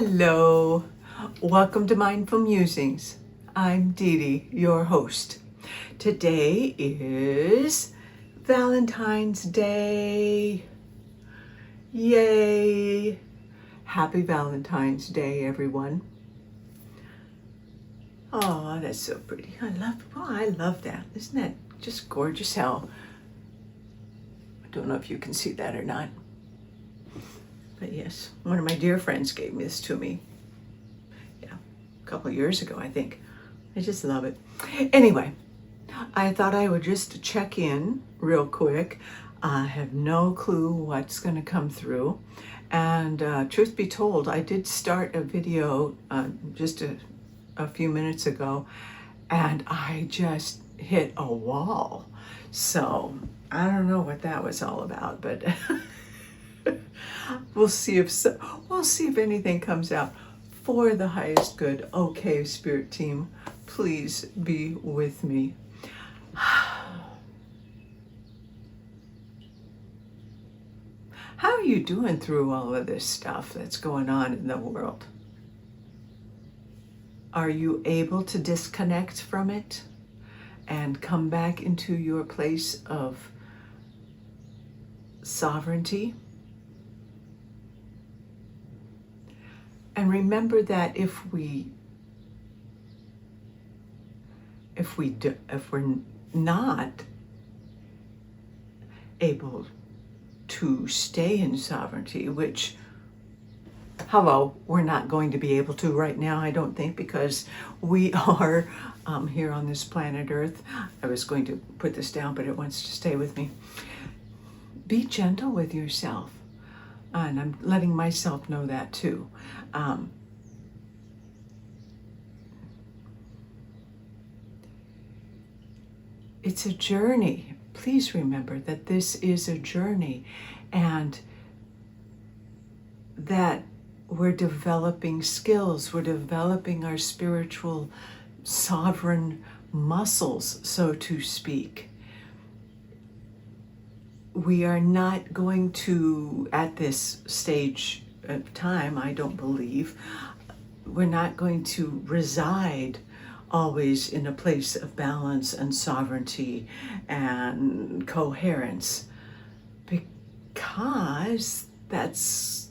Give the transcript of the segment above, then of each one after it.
Hello, welcome to Mindful Musings. I'm Dee Dee, your host. Today is Valentine's Day. Yay! Happy Valentine's Day, everyone. Oh, that's so pretty. I love that. Isn't that just gorgeous how, I don't know if you can see that or not. But yes, one of my dear friends gave this to me. Yeah, a couple of years ago, I think. I just love it. Anyway, I thought I would just check in real quick. I have no clue what's going to come through. And truth be told, I did start a video just a few minutes ago, and I just hit a wall. So I don't know what that was all about, but we'll see if anything comes out for the highest good. Okay, Spirit Team, please be with me. How are you doing through all of this stuff that's going on in the world? Are you able to disconnect from it and come back into your place of sovereignty? And remember that if we're not able to stay in sovereignty, which, we're not going to be able to right now, I don't think, because we are here on this planet Earth. I was going to put this down, but it wants to stay with me. Be gentle with yourself. And I'm letting myself know that too. It's a journey. Please remember that this is a journey, and that we're developing skills. We're developing our spiritual sovereign muscles, so to speak. We are not going to, at this stage of time, I don't believe, we're not going to reside always in a place of balance and sovereignty and coherence, because that's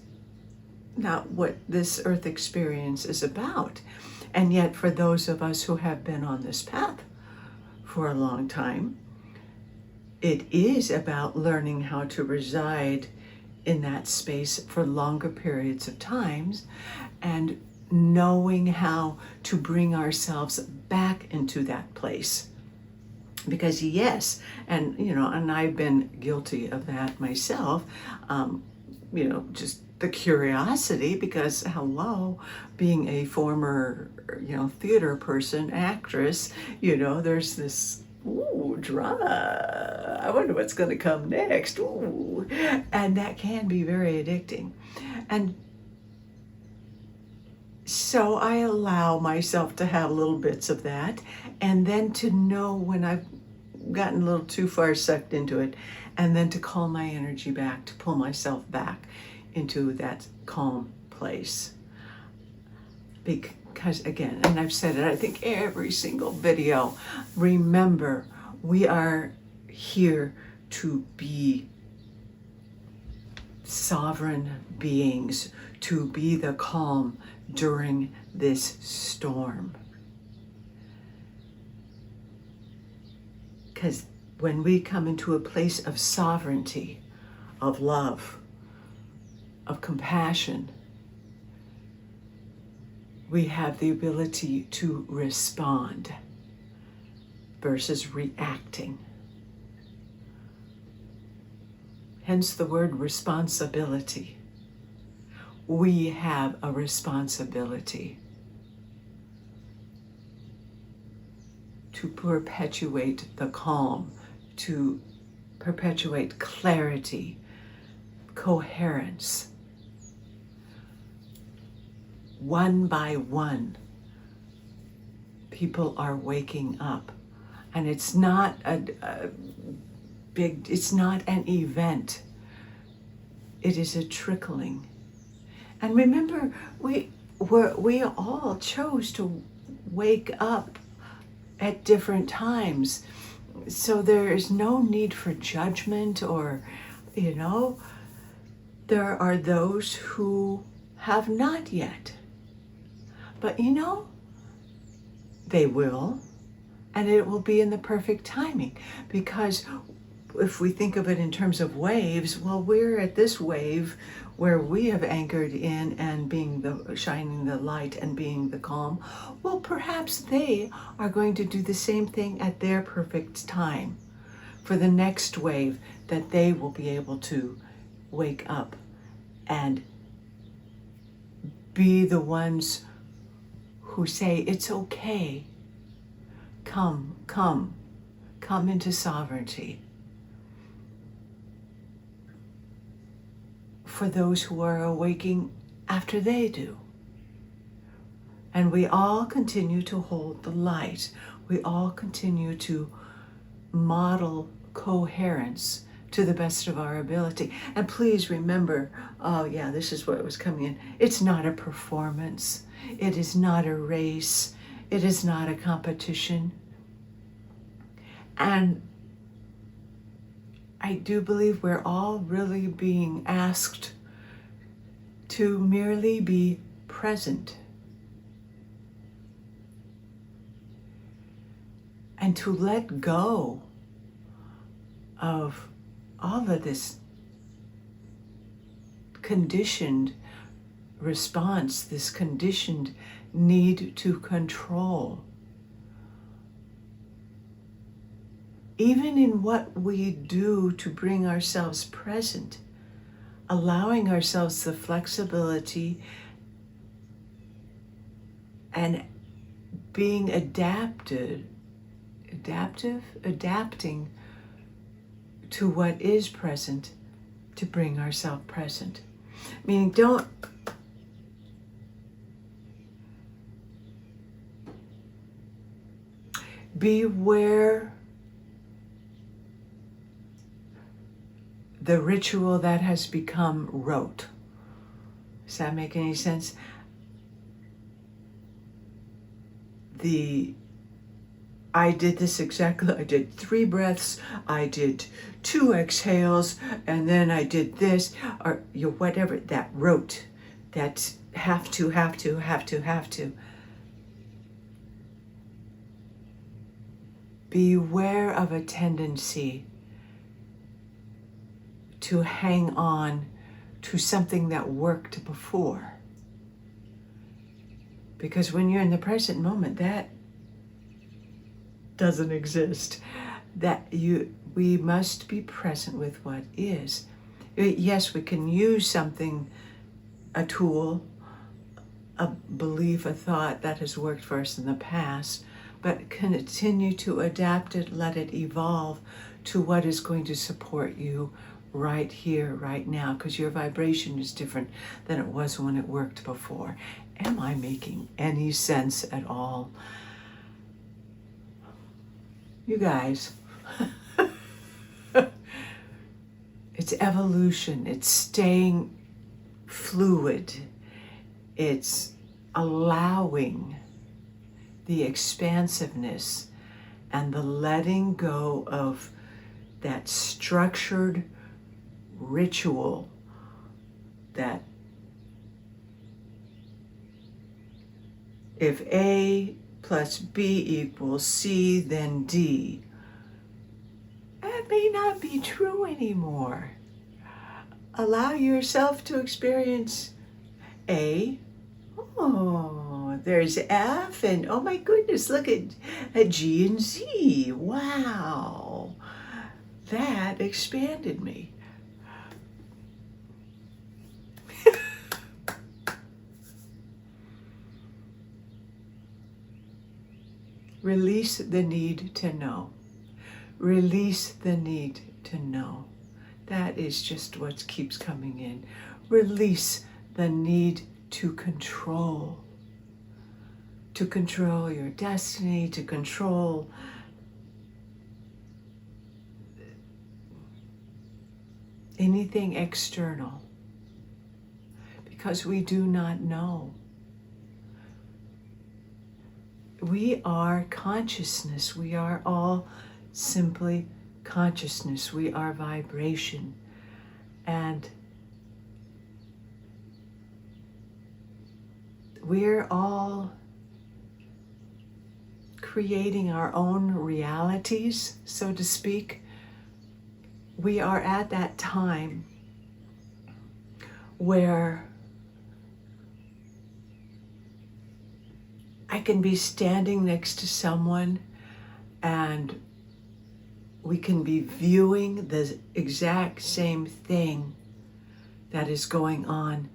not what this earth experience is about. And yet, for those of us who have been on this path for a long time, it is about learning how to reside in that space for longer periods of times, and knowing how to bring ourselves back into that place. Because yes, and I've been guilty of that myself, just the curiosity, because being a former, theater person, actress, there's this drama. I wonder what's going to come next. Ooh. And that can be very addicting. And so I allow myself to have little bits of that, and then to know when I've gotten a little too far sucked into it, and then to call my energy back, to pull myself back into that calm place. Because again, and I've said it, I think every single video, remember, we are here to be sovereign beings, to be the calm during this storm. Because when we come into a place of sovereignty, of love, of compassion, we have the ability to respond versus reacting. Hence the word responsibility. We have a responsibility to perpetuate the calm, to perpetuate clarity, coherence. One by one, people are waking up. And it's not it's not an event. It is a trickling. And remember, we all chose to wake up at different times. So there is no need for judgment or, there are those who have not yet. But they will, and it will be in the perfect timing. Because if we think of it in terms of waves, well, we're at this wave where we have anchored in and shining the light and being the calm. Well, perhaps they are going to do the same thing at their perfect time for the next wave, that they will be able to wake up and be the ones who say, it's okay. Come into sovereignty. For those who are awaking after they do. And we all continue to hold the light. We all continue to model coherence to the best of our ability. And please remember, this is what was coming in. It's not a performance. It is not a race. It is not a competition. And I do believe we're all really being asked to merely be present and to let go of all of this conditioned response, this conditioned need to control. Even in what we do to bring ourselves present, allowing ourselves the flexibility and being adapting to what is present to bring ourselves present. Meaning, don't beware the ritual that has become rote. Does that make any sense? I did this exactly. I did 3 breaths, I did 2 exhales, and then I did this, or whatever, that rote, that have to. Beware of a tendency to hang on to something that worked before. Because when you're in the present moment, that doesn't exist. We must be present with what is. Yes, we can use something, a tool, a belief, a thought that has worked for us in the past, but continue to adapt it, let it evolve to what is going to support you right here, right now, because your vibration is different than it was when it worked before. Am I making any sense at all? You guys, it's evolution, it's staying fluid, it's allowing the expansiveness and the letting go of that structured ritual that if A plus B equals C, then D. That may not be true anymore. Allow yourself to experience A. Oh, there's F, and oh my goodness, look at G and Z. Wow, that expanded me. Release the need to know. Release the need to know. That is just what keeps coming in. Release the need to control. To control your destiny, to control anything external. Because we do not know. We are consciousness. We are all simply consciousness. We are vibration. And we're all creating our own realities, so to speak. We are at that time where I can be standing next to someone and we can be viewing the exact same thing that is going on,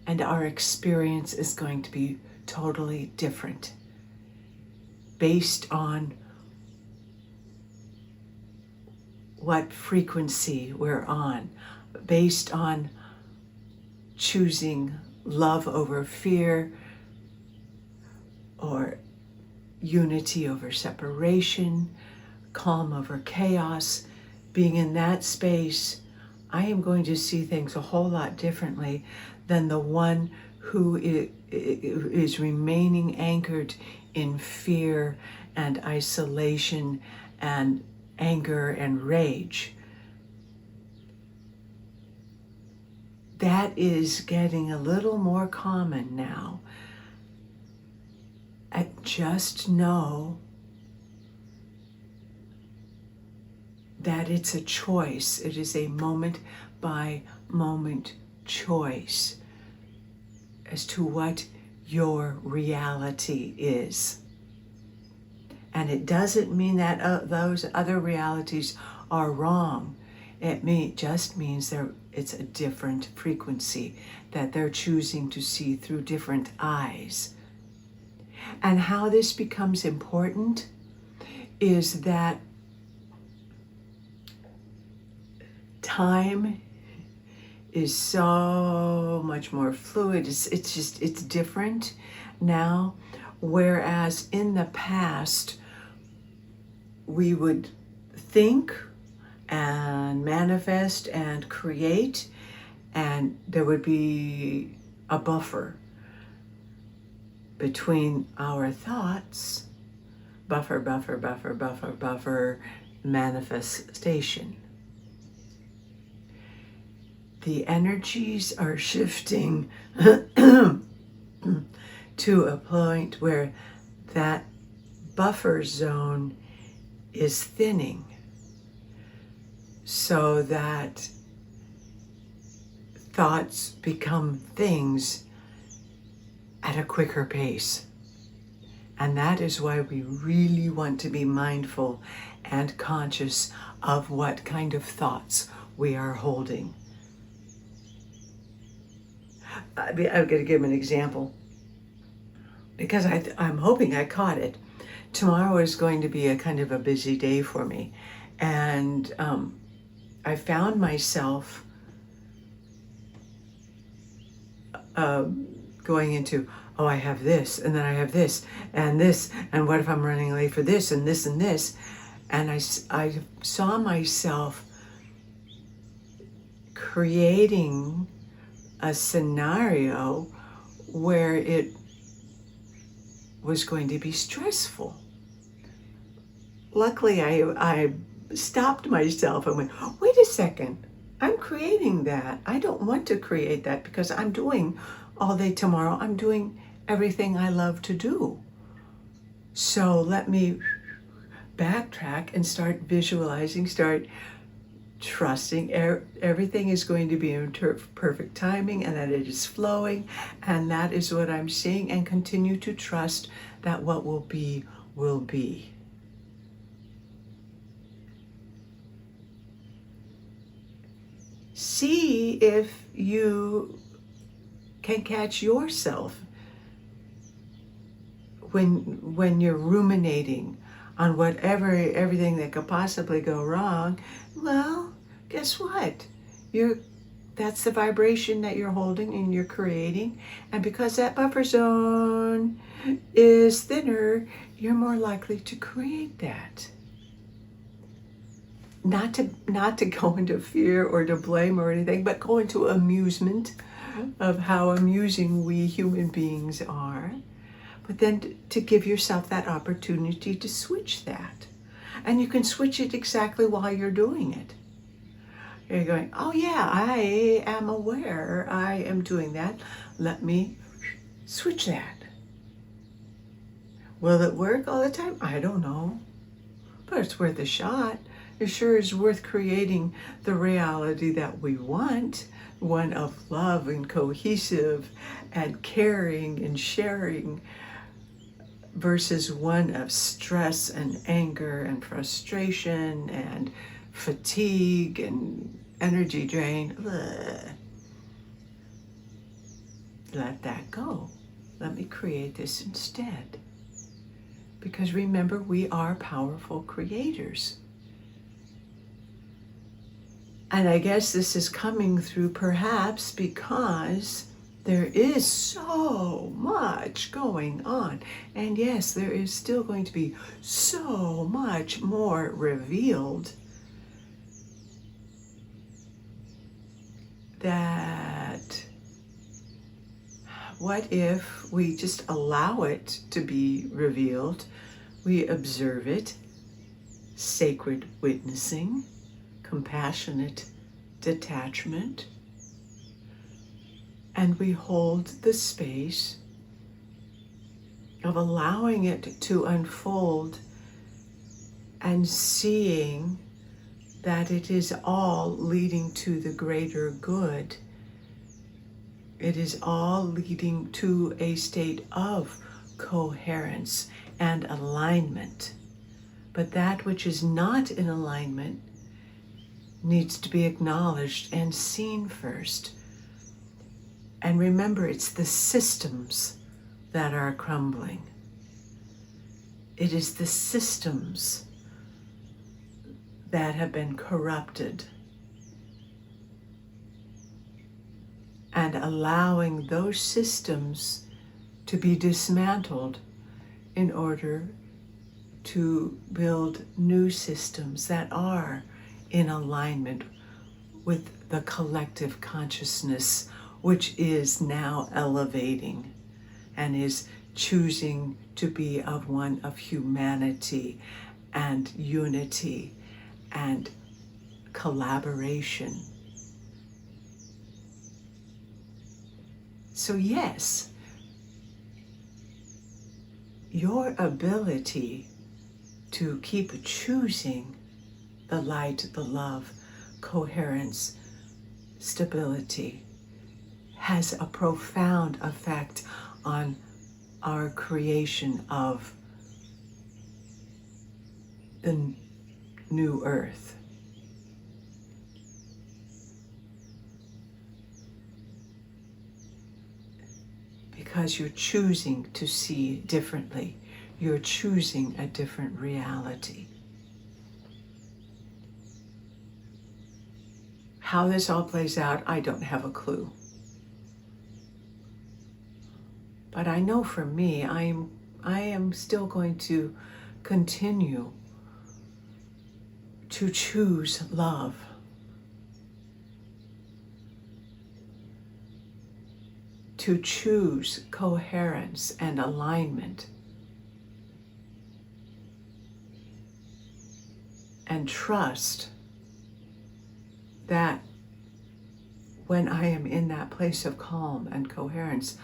and our experience is going to be totally different based on what frequency we're on, based on choosing love over fear, or unity over separation, calm over chaos. Being in that space, I am going to see things a whole lot differently than the one who is remaining anchored in fear and isolation and anger and rage. That is getting a little more common now. I just know that it's a choice. It is a moment by moment choice as to what your reality is. And it doesn't mean that those other realities are wrong. It just means it's a different frequency that they're choosing to see through different eyes. And how this becomes important is that time is so much more fluid. It's different now. Whereas in the past, we would think and manifest and create, and there would be a buffer between our thoughts, buffer, manifestation. The energies are shifting to a point where that buffer zone is thinning, so that thoughts become things at a quicker pace. And that is why we really want to be mindful and conscious of what kind of thoughts we are holding. I'm going to give an example because I'm hoping I caught it. Tomorrow is going to be a kind of a busy day for me. And I found myself going into, oh, I have this, and then I have this, and what if I'm running late for this, and this, and this. And I saw myself creating a scenario where it was going to be stressful. Luckily, I stopped myself and went, wait a second, I'm creating that. I don't want to create that because I'm doing all day tomorrow. I'm doing everything I love to do. So let me backtrack and start visualizing, start trusting everything is going to be in perfect timing and that it is flowing, and that is what I'm seeing, and continue to trust that what will be will be. See if you can catch yourself when you're ruminating on everything that could possibly go wrong. Well, guess what? That's the vibration that you're holding and you're creating. And because that buffer zone is thinner, you're more likely to create that. Not to go into fear or to blame or anything, but go into amusement of how amusing we human beings are. But then to give yourself that opportunity to switch that. And you can switch it exactly while you're doing it. You're going, oh yeah, I am aware I am doing that. Let me switch that. Will it work all the time? I don't know. But it's worth a shot. It sure is worth creating the reality that we want, one of love and cohesive and caring and sharing, versus one of stress and anger and frustration and fatigue and energy drain. Ugh. Let that go. Let me create this instead. Because remember, we are powerful creators. And I guess this is coming through perhaps because there is so much going on. And yes, there is still going to be so much more revealed that what if we just allow it to be revealed? We observe it, sacred witnessing, compassionate detachment, and we hold the space of allowing it to unfold and seeing that it is all leading to the greater good. It is all leading to a state of coherence and alignment. But that which is not in alignment needs to be acknowledged and seen first. And remember, it's the systems that are crumbling. It is the systems that have been corrupted. And allowing those systems to be dismantled in order to build new systems that are in alignment with the collective consciousness, which is now elevating and is choosing to be of one of humanity and unity and collaboration. So yes, your ability to keep choosing the light, the love, coherence, stability has a profound effect on our creation of the new earth. Because you're choosing to see differently. You're choosing a different reality. How this all plays out, I don't have a clue. But I know for me, I am still going to continue to choose love. To choose coherence and alignment. And trust that when I am in that place of calm and coherence,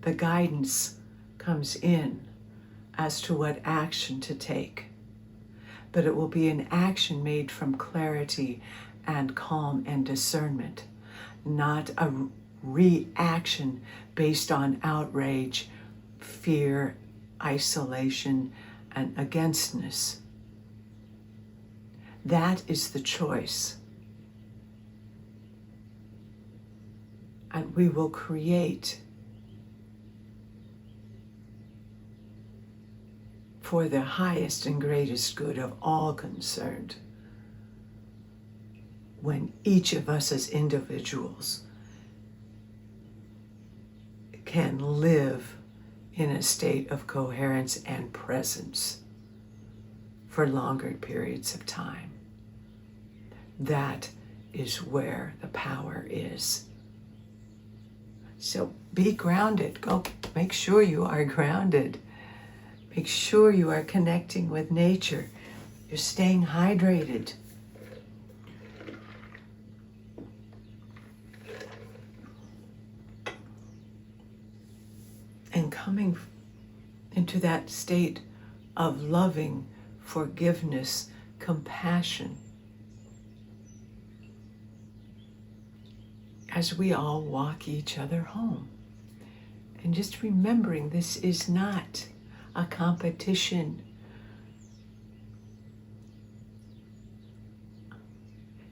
the guidance comes in as to what action to take. But it will be an action made from clarity and calm and discernment, not a reaction based on outrage, fear, isolation, and againstness. That is the choice. And we will create for the highest and greatest good of all concerned when each of us as individuals can live in a state of coherence and presence for longer periods of time. That is where the power is. So be grounded. Go make sure you are grounded. Make sure you are connecting with nature. You're staying hydrated. And coming into that state of loving forgiveness, compassion, as we all walk each other home. And just remembering this is not a competition.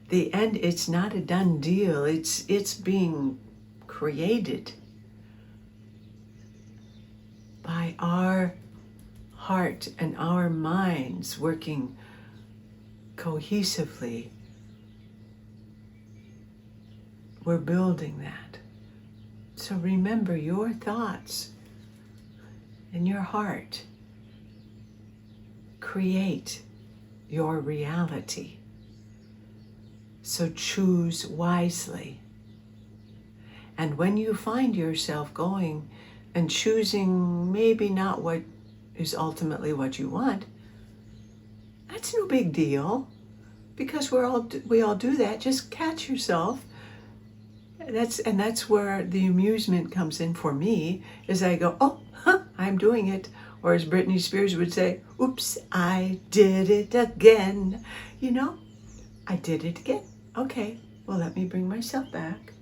The end, it's not a done deal. It's being created by our heart and our minds working cohesively. We're building that. So remember, your thoughts and your heart create your reality. So choose wisely. And when you find yourself going and choosing maybe not what is ultimately what you want, that's no big deal, because we all do that. Just catch yourself. That's where the amusement comes in for me, is I go, oh, I'm doing it. Or as Britney Spears would say, oops, I did it again. I did it again. Okay, well, let me bring myself back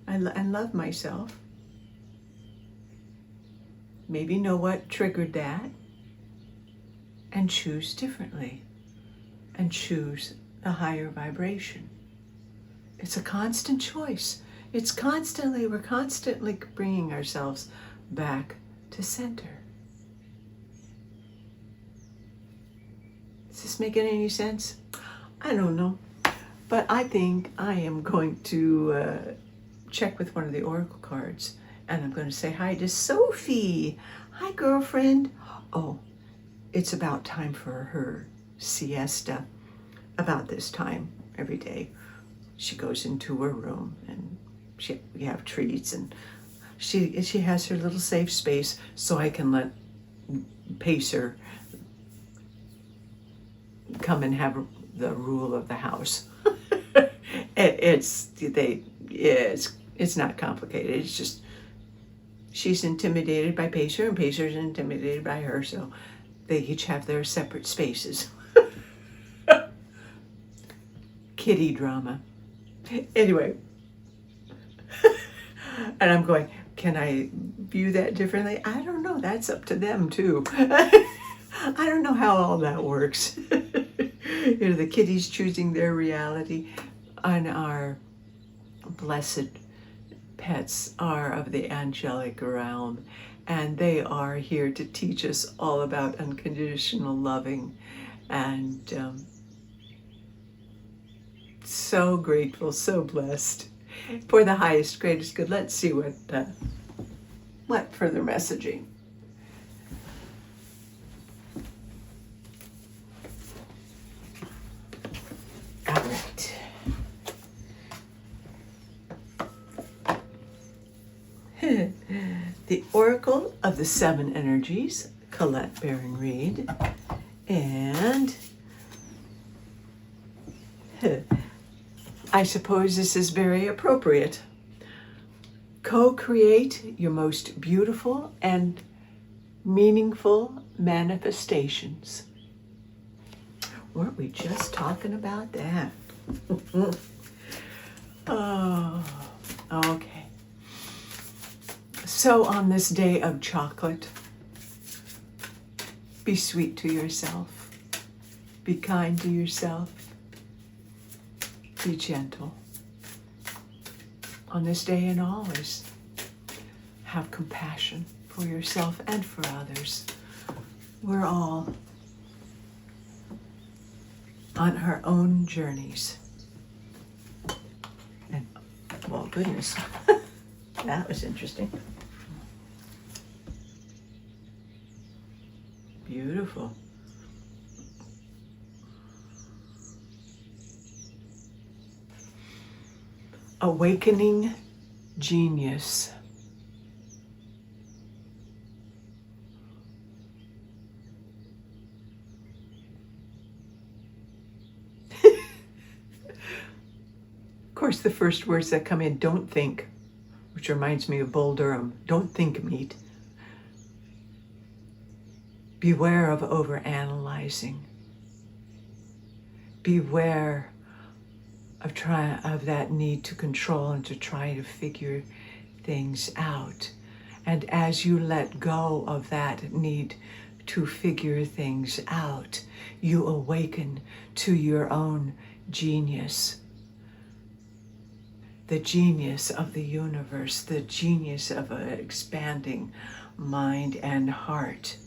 and love myself. Maybe know what triggered that and choose differently and choose a higher vibration. It's a constant choice. We're constantly bringing ourselves back to center. Is this making any sense? I don't know. But I think I am going to check with one of the oracle cards, and I'm going to say hi to Sophie. Hi, girlfriend. Oh, it's about time for her siesta. About this time every day, she goes into her room, and we have treats, and she has her little safe space, so I can let Pacer come and have the rule of the house. It's not complicated. It's just she's intimidated by Pacer, and Pacer's intimidated by her, so they each have their separate spaces. Kitty drama. Anyway. And I'm going, can I view that differently? I don't know. That's up to them, too. I don't know how all that works. The kitties choosing their reality, and our blessed pets are of the angelic realm, and they are here to teach us all about unconditional loving. And so grateful, so blessed. For the highest, greatest good. Let's see what further messaging. All right. The Oracle of the Seven Energies, Colette Baron Reed, and I suppose this is very appropriate. Co-create your most beautiful and meaningful manifestations. Weren't we just talking about that? Oh, okay. So on this day of chocolate, be sweet to yourself. Be kind to yourself. Be gentle. On this day and always, have compassion for yourself and for others. We're all on our own journeys. And, well, goodness, that was interesting. Beautiful. Awakening genius. course, the first words that come in, don't think, which reminds me of Bull Durham. Don't think meat. Beware of overanalyzing. Beware of that need to control and to try to figure things out. And as you let go of that need to figure things out, you awaken to your own genius. The genius of the universe, the genius of an expanding mind and heart.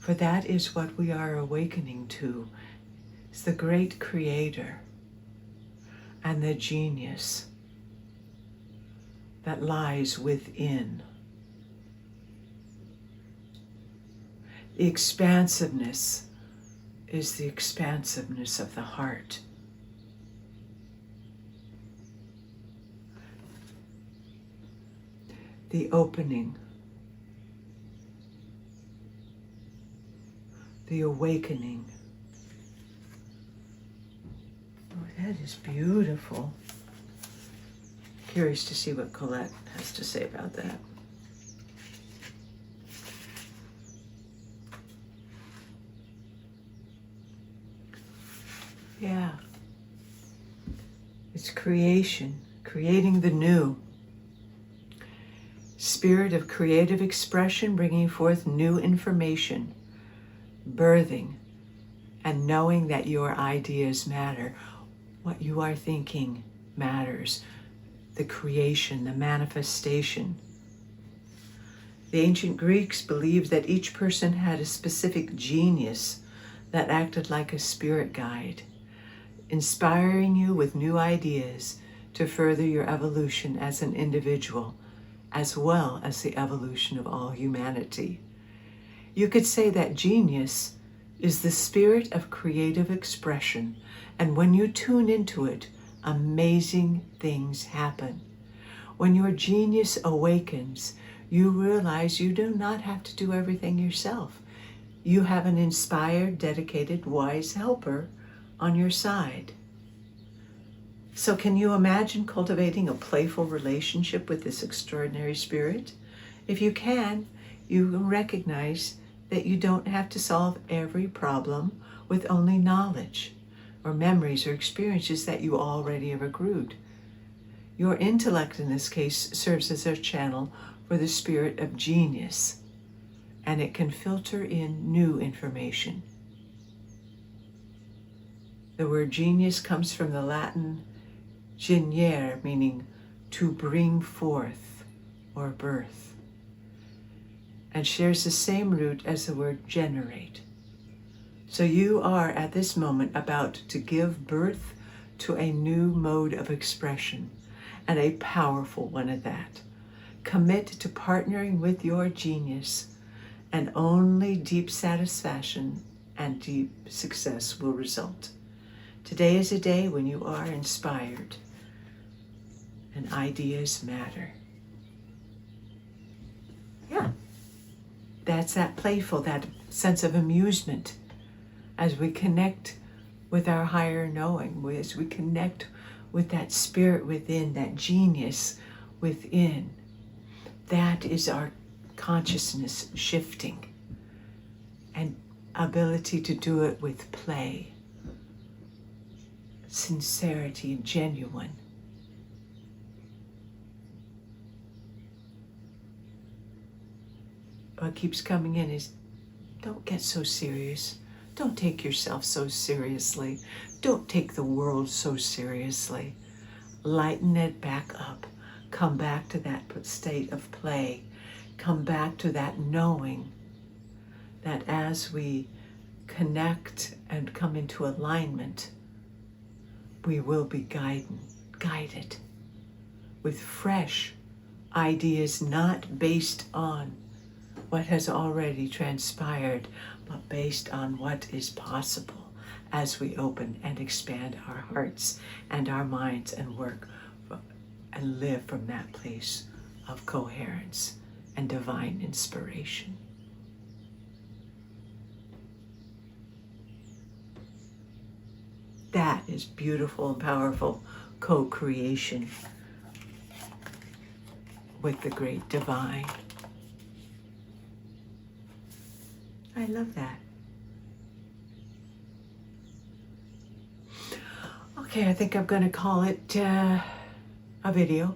For that is what we are awakening to. It's the great creator and the genius that lies within. The expansiveness is the expansiveness of the heart. The opening, the awakening. Oh, that is beautiful. Curious to see what Colette has to say about that. Yeah. It's creation, creating the new. Spirit of creative expression, bringing forth new information, birthing, and knowing that your ideas matter. What you are thinking matters. The creation, the manifestation. The ancient Greeks believed that each person had a specific genius that acted like a spirit guide, inspiring you with new ideas to further your evolution as an individual, as well as the evolution of all humanity. You could say that genius is the spirit of creative expression, and when you tune into it, amazing things happen. When your genius awakens, you realize you do not have to do everything yourself. You have an inspired, dedicated, wise helper on your side. So can you imagine cultivating a playful relationship with this extraordinary spirit? If you can, you will recognize that you don't have to solve every problem with only knowledge or memories or experiences that you already have accrued. Your intellect in this case serves as a channel for the spirit of genius, and it can filter in new information. The word genius comes from the Latin geniere, meaning to bring forth or birth, and shares the same root as the word generate. So you are at this moment about to give birth to a new mode of expression, and a powerful one at that. Commit to partnering with your genius, and only deep satisfaction and deep success will result. Today is a day when you are inspired, and ideas matter. Yeah, that's that playful, that sense of amusement as we connect with our higher knowing, as we connect with that spirit within, that genius within. That is our consciousness shifting, and ability to do it with play, sincerity, and genuine. What keeps coming in is, don't get so serious. Don't take yourself so seriously. Don't take the world so seriously. Lighten it back up. Come back to that state of play. Come back to that knowing that as we connect and come into alignment, we will be guided with fresh ideas, not based on what has already transpired, but based on what is possible as we open and expand our hearts and our minds and work and live from that place of coherence and divine inspiration. That is beautiful and powerful. co-creation with the great divine. I love that. Okay, I think I'm going to call it a video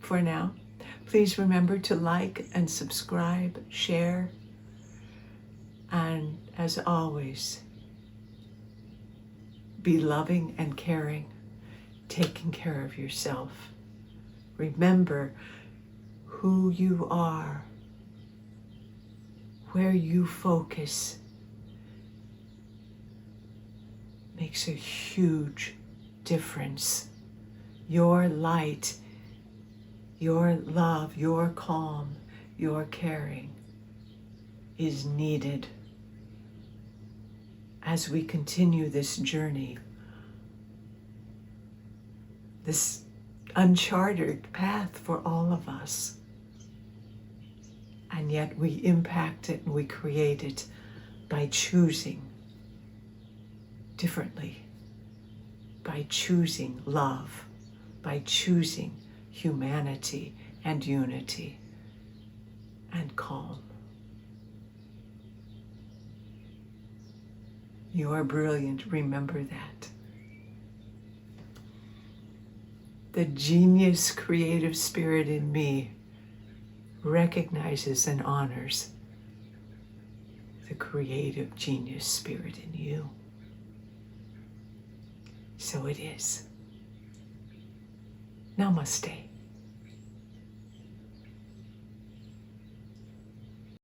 for now. Please remember to like and subscribe, share, and as always, be loving and caring, taking care of yourself. Remember who you are, where you focus makes a huge difference. Your light, your love, your calm, your caring is needed as we continue this journey, this uncharted path for all of us. And yet we impact it and we create it by choosing differently, by choosing love, by choosing humanity and unity and calm. You are brilliant, remember that. The genius creative spirit in me recognizes and honors the creative genius spirit in you. So it is. Namaste.